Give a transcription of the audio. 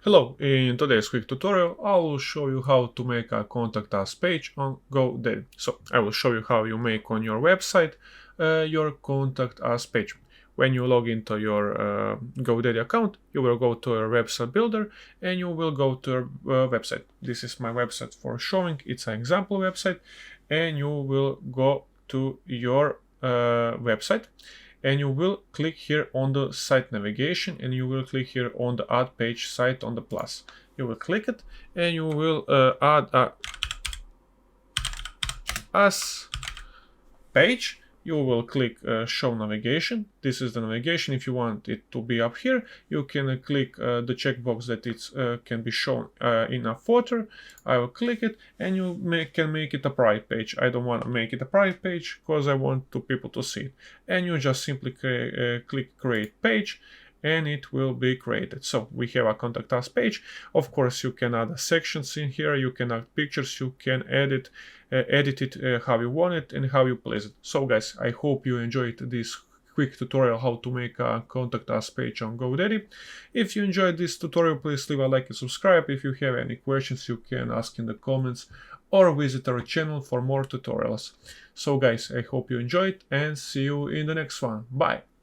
Hello, in today's quick tutorial I will show you how to make a contact us page on GoDaddy. So I will show you how you make on your website your contact us page. When you log into your GoDaddy account, you will go to your website builder and you will go to your website. This is my website for showing, it's an example website, and you will go to your website. And you will click here on the site navigation and you will click here on the add page site on the plus. You will click it and you will add a us page. You will click show navigation. This is the navigation. If you want it to be up here, you can click the checkbox that it can be shown in a footer. I will click it and you can make it a private page. I don't want to make it a private page because I want people to see it. And you just simply click create page and it will be created. So we have a contact us page. Of course, you can add sections in here, you can add pictures, you can edit it how you want it and how you place it. So guys, I hope you enjoyed this quick tutorial how to make a contact us page on GoDaddy. If you enjoyed this tutorial, please leave a like and subscribe. If you have any questions, you can ask in the comments or visit our channel for more tutorials. So guys, I hope you enjoyed and see you in the next one. Bye!